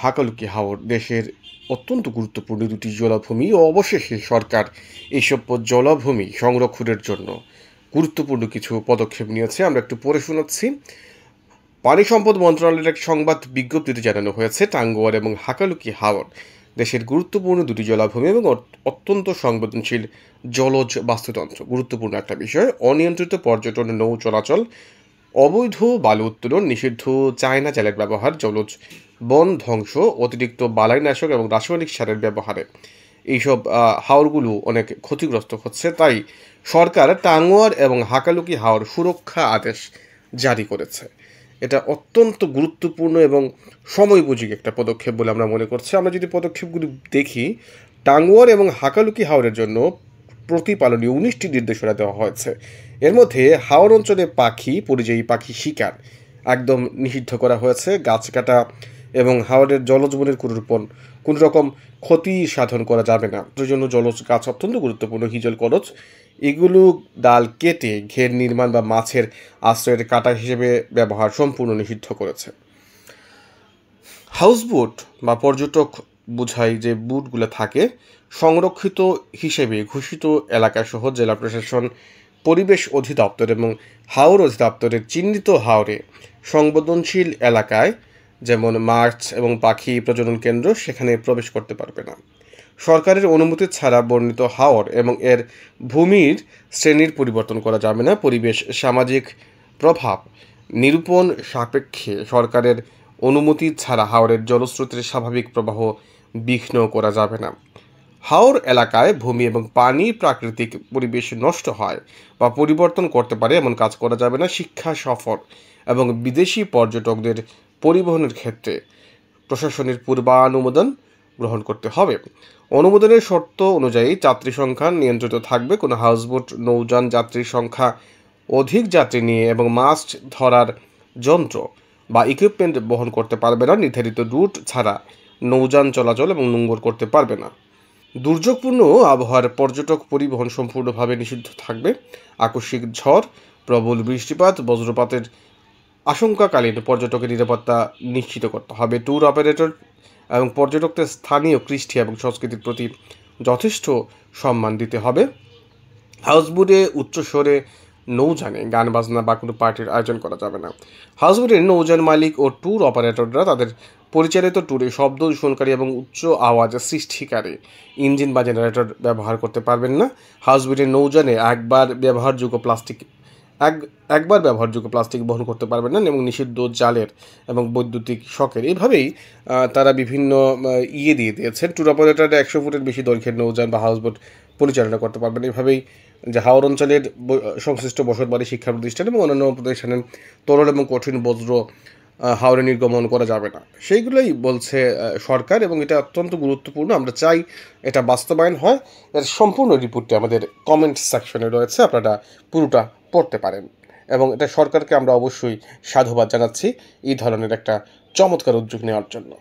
হাকালুকি হাওর দেশের অত্যন্ত গুরুত্বপূর্ণ দুটি জলাভূমি ও অবশেষে সরকার এইসব জলাভূমি সংরক্ষণের জন্য গুরুত্বপূর্ণ কিছু পদক্ষেপ নিয়েছে। আমরা একটু পড়ে শোনাচ্ছি। পানি সম্পদ মন্ত্রণালয়ের এক সংবাদ বিজ্ঞপ্তিতে জানানো হয়েছে, টাঙ্গুয়ার এবং হাকালুকি হাওর দেশের গুরুত্বপূর্ণ দুটি জলাভূমি এবং অত্যন্ত সংবেদনশীল জলজ বাস্তুতন্ত্র। গুরুত্বপূর্ণ একটা বিষয়, অনিয়ন্ত্রিত পর্যটন, নৌ চলাচল, অবৈধ বালু উত্তোলন, নিষিদ্ধ চায়না জালের ব্যবহার, জলজ বন ধ্বংস, অতিরিক্ত বালাইনাশক এবং রাসায়নিক সারের ব্যবহারে এইসব হাওরগুলো অনেক ক্ষতিগ্রস্ত হচ্ছে। তাই সরকার টাঙ্গুয়ার এবং হাকালুকি হাওর সুরক্ষা আদেশ জারি করেছে। এটা অত্যন্ত গুরুত্বপূর্ণ এবং সময়োপযোগী একটা পদক্ষেপ বলে আমরা মনে করছি। আমরা যদি পদক্ষেপগুলি দেখি, টাঙ্গুয়ার এবং হাকালুকি হাওরের জন্য প্রতিপালনীয় 19টি নির্দেশনা দেওয়া হয়েছে। এর মধ্যে হাওর অঞ্চলে পরিযায়ী পাখি শিকার একদম নিষিদ্ধ করা হয়েছে। গাছ কাটা এবং হাওরের জলজ বনের কোনো রকম ক্ষতি সাধন করা যাবে না। এর জন্য জলজ গাছ অত্যন্ত গুরুত্বপূর্ণ, হিজল করচ, এগুলো ডাল কেটে ঘের নির্মাণ বা মাছের আশ্রয়ের কাটা হিসেবে ব্যবহার সম্পূর্ণ নিষিদ্ধ করেছে। হাউসবোট বা পর্যটক বোঝাই যে বুটগুলো থাকে, সংরক্ষিত হিসেবে ঘোষিত এলাকাসহ জেলা প্রশাসন, পরিবেশ অধিদপ্তর এবং হাওর অধিদপ্তরের চিহ্নিত হাওরে সংবেদনশীল এলাকায়, যেমন মাছ এবং পাখি প্রজনন কেন্দ্র, সেখানে প্রবেশ করতে পারবে না। সরকারের অনুমতি ছাড়া বর্ণিত হাওর এবং এর ভূমির শ্রেণীর পরিবর্তন করা যাবে না। পরিবেশ সামাজিক প্রভাব নিরূপণ সাপেক্ষে সরকারের অনুমতি ছাড়া হাওরের জলস্রোতের স্বাভাবিক প্রবাহ বিঘ্ন করা যাবে না। হাওর এলাকায় ভূমি এবং পানি প্রাকৃতিক পরিবেশ নষ্ট হয় বা পরিবর্তন করতে পারে এমন কাজ করা যাবে না। শিক্ষা সফর এবং বিদেশি পর্যটকদের পরিবহনের ক্ষেত্রে প্রশাসনের পূর্বানুমোদন গ্রহণ করতে হবে। অনুমোদনের শর্ত অনুযায়ী যাত্রী সংখ্যা নিয়ন্ত্রিত থাকবে। কোনো হাউসবোট নৌযান যাত্রীর সংখ্যা অধিক যাত্রী নিয়ে এবং মাছ ধরার যন্ত্র বা ইকুইপমেন্ট বহন করতে পারবে না। নির্ধারিত রুট ছাড়া নৌযান চলাচল এবং নোঙ্গর করতে পারবে না। দুর্যোগপূর্ণ আবহাওয়ার পর্যটক পরিবহন সম্পূর্ণভাবে নিষিদ্ধ থাকবে। আকস্মিক ঝড়, প্রবল বৃষ্টিপাত, বজ্রপাতের আশঙ্কাকালীন পর্যটকের নিরাপত্তা নিশ্চিত করতে হবে। ট্যুর অপারেটর এবং পর্যটকদের স্থানীয় কৃষ্টি এবং সংস্কৃতির প্রতি যথেষ্ট সম্মান দিতে হবে। হাউসবোটে উচ্চস্বরে নৌযানে গান বাজনা বা কোনো পার্টির আয়োজন করা যাবে না। হাউসবোটের নৌযান মালিক ও ট্যুর অপারেটররা তাদের পরিচালিত ট্যুরে শব্দ দূষণকারী এবং উচ্চ আওয়াজ সৃষ্টিকারী ইঞ্জিন বা জেনারেটর ব্যবহার করতে পারবেন না। হাউসবোটের নৌযানে একবার ব্যবহারযোগ্য প্লাস্টিক বহন করতে পারবেন না এবং নিষিদ্ধ জালের এবং বৈদ্যুতিক শকের। এইভাবেই তারা বিভিন্ন দিয়ে দিয়েছেন। ট্যুর অপারেটররা 100 ফুটের বেশি দৈর্ঘ্যের নৌযান বা হাউসবোট পরিচালনা করতে পারবেন। এভাবেই যে হাওর অঞ্চলের সংশ্লিষ্ট বসতবাড়ি, শিক্ষা প্রতিষ্ঠান এবং অন্যান্য প্রতিষ্ঠানের তরল এবং কঠিন বজ্র হাওরে নির্গমন করা যাবে না, সেইগুলোই বলছে সরকার, এবং এটা অত্যন্ত গুরুত্বপূর্ণ। আমরা চাই এটা বাস্তবায়ন হয়। এর সম্পূর্ণ রিপোর্টটি আমাদের কমেন্ট সেকশনে রয়েছে, আপনারা পুরোটা পড়তে পারেন। এবং এটা সরকারকে আমরা অবশ্যই সাধুবাদ জানাচ্ছি এই ধরনের একটা চমৎকার উদ্যোগ নেওয়ার জন্য।